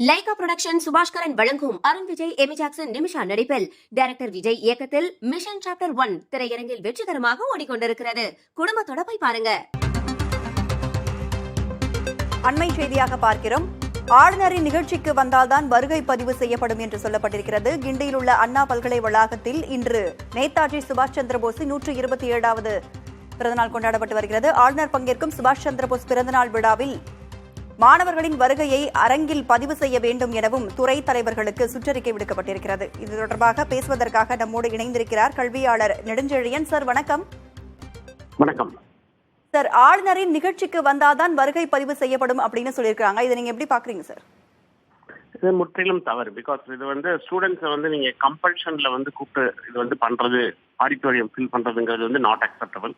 Lyca production Subaskaran வழங்கும் Arun Vijay, Amy Jackson, Nimisha நடிப்பில் director Vijay இயக்கத்தில் மிஷன் சாப்டர் 1 திரையரங்கில் வெற்றிகரமாக ஓடிக்கொண்டிருக்கிறது. குடும்பத்தோட போய் பாருங்க. அண்மை செய்தியாக பார்க்கிறோம். ஆளுநரின் நிகழ்ச்சிக்கு வந்தால்தான் வருகை பதிவு செய்யப்படும் என்று சொல்லப்பட்டிருக்கிறது. கிண்டியில் உள்ள அண்ணா பல்கலை வளாகத்தில் இன்று நேதாஜி சுபாஷ் சந்திரபோஸின் 127வது பிறந்தநாள் கொண்டாடப்பட்டு வருகிறது. ஆளுநர் பங்கேற்கும் சுபாஷ் சந்திரபோஸ் பிறந்தநாள் விழாவில் மாணவர்களின் வருகையை அரங்கில் பதிவு செய்ய வேண்டும் எனவும் துறை தலைவர்களுக்கு சுற்றறிக்கை விடுக்கப்பட்டிருக்கிறது. இது தொடர்பாக பேசுவதற்காக நம்மோடு இணைந்திருக்கிறார் கல்வியாளர் நெடுஞ்செழியன். சார் வணக்கம். வணக்கம் சார், ஆளுநரின் நிகழ்ச்சிக்கு வந்தாதான் வருகை பதிவு செய்யப்படும் அப்படின்னு சொல்லியிருக்காங்க. இதை நீங்க எப்படி பாக்குறீங்க சார்? இது முற்றிலும் தவறு. பிகாஸ் இது ஸ்டூடெண்ட்ஸை நீங்க கம்பல்ஷன்ல கூப்பிட்டு இது பண்றது, ஆடிட்டோரியம் ஃபில் பண்றதுங்கிறது நாட் அக்செப்டபிள்.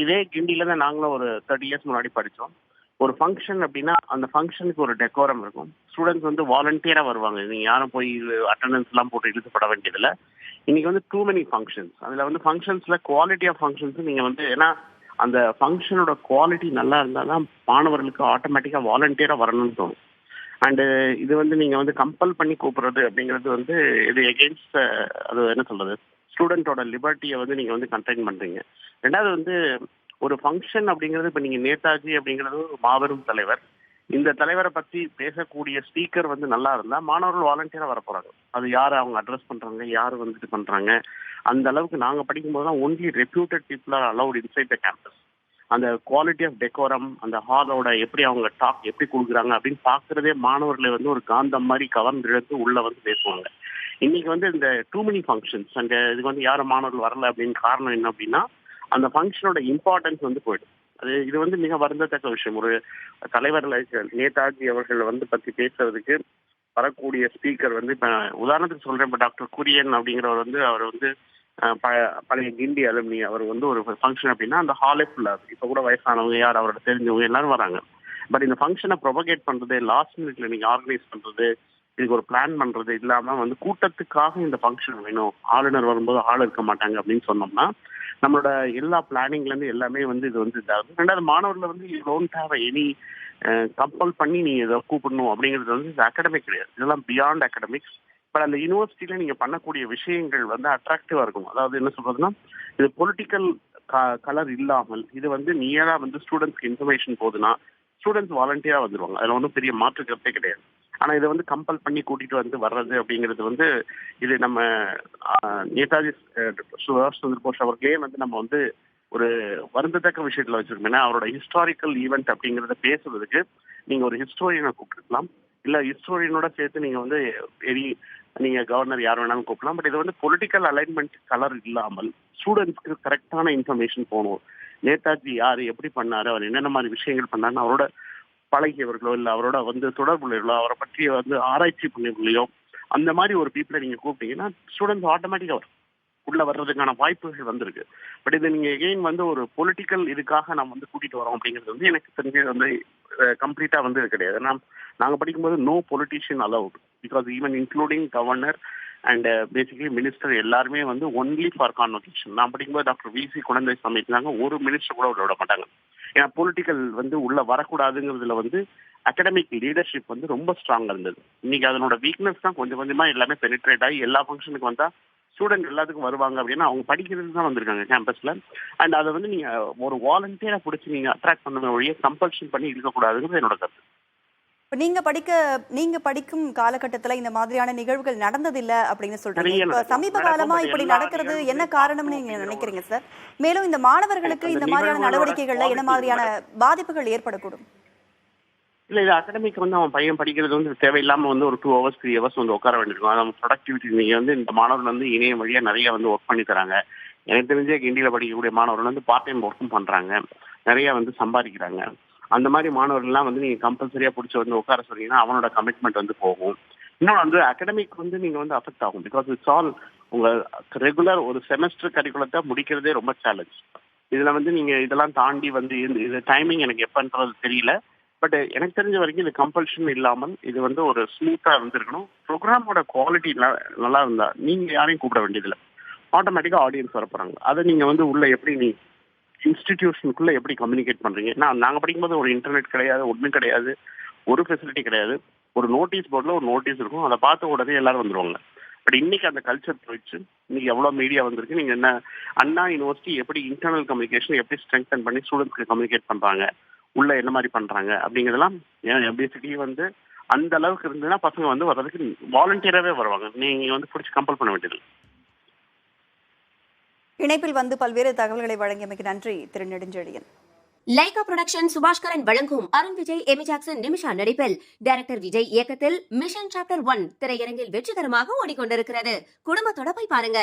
இதே கிண்டியில தான் நாங்களும் ஒரு 30 இயர்ஸ் முன்னாடி படித்தோம். ஒரு ஃபங்க்ஷன் அப்படின்னா அந்த ஃபங்க்ஷனுக்கு ஒரு டெக்கோரம் இருக்கும். ஸ்டூடெண்ட்ஸ் வாலண்டியரா வருவாங்க. நீங்க யாரும் போய் அட்டண்டன்ஸ் எல்லாம் போட்டு இழுக்கப்பட வேண்டியதில்லை. இன்னைக்கு டூ மெனி ஃபங்க்ஷன்ஸ். அதுல ஃபங்க்ஷன்ஸ்ல குவாலிட்டி ஆஃப் ஃபங்க்ஷன்ஸ் நீங்க ஏன்னா அந்த ஃபங்க்ஷனோட குவாலிட்டி நல்லா இருந்தால் தான் மாணவர்களுக்கு ஆட்டோமேட்டிக்கா வாலண்டியரா வரணும்னு தோணும். அண்டு இது நீங்க கம்பல் பண்ணி கூப்பிடுறது அப்படிங்கிறது இது எகெயின்ஸ்ட், அது என்ன சொல்றது, ஸ்டூடெண்டோட லிபர்ட்டியை நீங்க கண்டெயின் பண்றீங்க. ரெண்டாவது ஒரு ஃபங்க்ஷன் அப்படிங்கிறது, இப்போ நீங்க நேதாஜி அப்படிங்கிறது ஒரு மாபெரும் தலைவர். இந்த தலைவரை பத்தி பேசக்கூடிய ஸ்பீக்கர் நல்லா இருந்தா மாணவர்கள் வாலண்டியரா வர போறாங்க. அது யாரை அவங்க அட்ரஸ் பண்றாங்க, யாரு பண்றாங்க, அந்த அளவுக்கு நாங்க படிக்கும்போது தான் only reputed people are allowed inside the campus. அந்த குவாலிட்டி ஆஃப் டெக்கோரம், அந்த ஹாலோட எப்படி அவங்க டாக் எப்படி கொடுக்குறாங்க அப்படின்னு பாக்குறதே மாணவர்களை ஒரு காந்தம் மாதிரி கவர்ந்து இழுத்து உள்ள பேசுவாங்க. இன்னைக்கு இந்த டூ மெனி ஃபங்க்ஷன்ஸ் அண்ட் இதுக்கு யாரும் மாணவர்கள் வரல அப்படின்னு காரணம் என்ன அப்படின்னா அந்த ஃபங்க்ஷனோட இம்பார்ட்டன்ஸ் போயிடும். இது மிக வருந்தத்தக்க விஷயம். ஒரு தலைவர் நேதாஜி அவர்கள் பத்தி பேசுறதுக்கு வரக்கூடிய ஸ்பீக்கர் இப்ப உதாரணத்துக்கு சொல்றேன், இப்ப டாக்டர் குரியன் அப்படிங்கிறவர் அவர் பழைய கிண்டி அலுமினி. அவர் ஒரு ஃபங்க்ஷன் அப்படின்னா அந்த ஹாலே ஃபுல்லா இப்ப கூட வயசானவங்க யார் அவரோட தெரிஞ்சவங்க எல்லாரும் வராங்க. பட் இந்த ஃபங்க்ஷனை ப்ரொபகேட் பண்றது, லாஸ்ட் மினிட்ல நீங்க ஆர்கனைஸ் பண்றது, இதுக்கு ஒரு பிளான் பண்றது இல்லாம கூட்டத்துக்காக இந்த ஃபங்க்ஷன் வேணும், ஆளுநர் வரும்போது ஆள் இருக்க மாட்டாங்க அப்படின்னு சொன்னோம்னா நம்மளோட எல்லா பிளானிங்ல இருந்து எல்லாமே இது இதாகுது. ரெண்டாவது மாணவர்கள் you don't have any compel பண்ணி நீங்க இதை கூப்பிடணும் அப்படிங்கிறது இது அகாடமிக் கிடையாது. இதெல்லாம் பியாண்ட் அகாடமிக்ஸ். பட் அந்த யூனிவர்சிட்டியில நீங்க பண்ணக்கூடிய விஷயங்கள் அட்ராக்டிவா இருக்கும். அதாவது என்ன சொல்றதுன்னா, இது பொலிட்டிக்கல் கலர் இல்லாமல் இது நியரா ஸ்டூடெண்ட்ஸ்க்கு இன்ஃபர்மேஷன் போகுதுன்னா ஸ்டூடெண்ட்ஸ் வாலண்டியரா வந்துருவாங்க. அதுல ஒன்றும் பெரிய மாற்று கருத்தே கிடையாது. ஆனா இதை கம்பல் பண்ணி கூட்டிட்டு வர்றது அப்படிங்கிறது இது நம்ம நேதாஜி சுபாஷ் சந்திர போஸ் அவர்களே நம்ம ஒரு வருந்தத்தக்க விஷயத்துல வச்சிருக்கோம். ஏன்னா அவரோட ஹிஸ்டாரிக்கல் ஈவெண்ட் அப்படிங்கிறத பேசுறதுக்கு நீங்க ஒரு ஹிஸ்டோரியனை கூப்பிட்டுருக்கலாம், இல்ல ஹிஸ்டோரியனோட சேர்த்து நீங்க கவர்னர் யார் வேணாலும் கூப்பிடலாம். பட் இது பொலிட்டிக்கல் அலைன்மெண்ட் கலர் இல்லாமல் ஸ்டூடெண்ட்ஸ்க்கு கரெக்டான இன்ஃபர்மேஷன் போகணும். நேதாஜி யாரு, எப்படி பண்ணாரு, அவர் என்னென்ன மாதிரி விஷயங்கள் பண்ணாருன்னு அவரோட பழகியவர்களோ இல்ல அவரோட தொடர்புலையோ அவரை பற்றி ஆராய்ச்சி பண்ணியவர்களையோ அந்த மாதிரி ஒரு பீப்புளை நீங்க கூப்பிட்டீங்கன்னா ஸ்டூடெண்ட்ஸ் ஆட்டோமேட்டிக்கா உள்ள வர்றதுக்கான வாய்ப்புகள் வந்திருக்கு. பட் இதை நீங்க எகெயின் ஒரு பொலிட்டிக்கல் இதுக்காக நம்ம கூட்டிட்டு வரோம் அப்படிங்கிறது எனக்கு தெரிஞ்சு கம்ப்ளீட்டா இது கிடையாது. நாங்க படிக்கும்போது no politician allowed, because even including governor and basically minister எல்லாருமே ஒன்லி ஃபார் கான்வொகேஷன். நான் படிக்கும்போது டாக்டர் விசி குழந்தை சமைக்கிறாங்க, ஒரு மினிஸ்டர் கூட விட மாட்டாங்க. ஏன்னா பொலிட்டிக்கல் உள்ள வரக்கூடாதுங்கிறதுல அகடமிக் லீடர்ஷிப் ரொம்ப ஸ்ட்ராங்கா இருந்தது. இன்னைக்கு அதனோட வீக்னஸ் தான் கொஞ்சம் கொஞ்சமா எல்லாமே பெனிட்ரேட் ஆகி எல்லா ஃபங்க்ஷனுக்கு வந்தா ஸ்டூடெண்ட் எல்லாத்துக்கும் வருவாங்க அப்படின்னா அவங்க படிக்கிறது தான் வந்திருக்காங்க கேம்பஸ்ல. அண்ட் அதை நீங்க ஒரு வாலண்டியரா பிடிச்சி நீங்க அட்ராக்ட் பண்ண வழியை கம்பல்ஷன் பண்ணி இருக்கக்கூடாதுங்கிறது என்னோட கருத்து. நீங்க படிக்கும் காலகட்டத்துல இந்த மாதிரியான நிகழ்வுகள் நடந்ததில்லை அப்படின்னு சொல்றீங்க. சமீப காலமா இப்படி நடக்கிறது என்ன காரணம்னு நீங்க நினைக்கிறீங்க சார்? மேலும் இந்த மாணவர்களுக்கு இந்த மாதிரியான நடவடிக்கைகள்ல என்ன மாதிரியான பாதிப்புகள் ஏற்படக்கூடும்? இல்ல, இது அகாடமிக் அவன் பையன் படிக்கிறது தேவையில்லாம ஒரு 2 hours 3 hours உட்கார வேண்டியிருக்கும். அது ப்ரொடக்டிவிட்டி நீங்க இந்த மாணவர்கள் இணையம் வழியா நிறைய ஒர்க் பண்ணி தராங்க. எனக்கு தெரிஞ்ச கிண்டியில படிக்கக்கூடிய மாணவர்கள் பார்ட் டைம் ஒர்க்கும் பண்றாங்க, நிறைய சம்பாதிக்கிறாங்க. அந்த மாதிரி மாணவர்கள்லாம் நீங்க கம்பல்சரியா பிடிச்சி உட்கார சொன்னீங்கன்னா அவனோட கமிட்மெண்ட் போகும். இன்னும் அகாடமிக் நீங்க அஃபெக்ட் ஆகும். பிகாஸ் இட்ஸ் ஆல் உங்க ரெகுலர் ஒரு செமஸ்டர் கரிக்குலத்தை முடிக்கிறதே ரொம்ப சேலஞ்ச். இதுல நீங்க இதெல்லாம் தாண்டி இது டைமிங் எனக்கு எப்பன்றது தெரியல. பட் எனக்கு தெரிஞ்ச வரைக்கும் இது கம்பல்ஷன் இல்லாமல் இது ஒரு ஸ்மூத்தா இருக்கணும். ப்ரோக்ராமோட குவாலிட்டி நல்லா இருந்தா நீங்க யாரையும் கூப்பிட வேண்டியதில்லை, ஆட்டோமேட்டிக்கா ஆடியன்ஸ் வர போறாங்க. அதை நீங்க உள்ள எப்படி நீ இன்ஸ்டிடியூஷனுக்குள்ள எப்படி கம்யூனிகேட் பண்றீங்க? நாங்க படிக்கும்போது ஒரு இன்டர்நெட் கிடையாது, ஒன்றும் கிடையாது. ஒரு ஃபெசிலிட்டி கிடையாது. ஒரு நோட்டீஸ் போர்டில் ஒரு நோட்டீஸ் இருக்கும், அதை பார்த்த உடனே எல்லாரும் வந்துருவாங்க. பட் இன்னைக்கு அந்த கல்ச்சர் போயிடுச்சு. இன்னைக்கு எவ்வளோ மீடியா வந்திருக்கு. நீங்கள் என்ன அண்ணா யூனிவர்சிட்டி எப்படி இன்டர்னல் கம்யூனிகேஷன் எப்படி ஸ்ட்ரெங்தன் பண்ணி ஸ்டூடெண்ட்ஸ்க்கு கம்யூனிகேட் பண்ணுறாங்க, உள்ள என்ன மாதிரி பண்ணுறாங்க அப்படிங்கிறதெல்லாம் பேசிக்கலி வந்து அந்த அளவுக்கு இருந்ததுன்னா பசங்க வந்து வர்றதுக்கு வாலண்டியராகவே வருவாங்க. நீங்கள் வந்து பிடிச்சி கம்பல் பண்ண வேண்டியது. இணைப்பில் வந்து பல்வேறு தகவல்களை வழங்கியமைக்கு நன்றி திரு நெடுஞ்செழியன். லைகா புரொடக்ஷன் சுபாஷ்கரன் வழங்கும் அருண் விஜய் எமி ஜாக்சன் நிமிஷா நடிப்பில் டைரக்டர் விஜய் இயக்கத்தில் மிஷன் சாப்டர் 1 திரையரங்கில் வெற்றிகரமாக ஓடிக்கொண்டிருக்கிறது. குடும்பத்தோட போய் பாருங்க.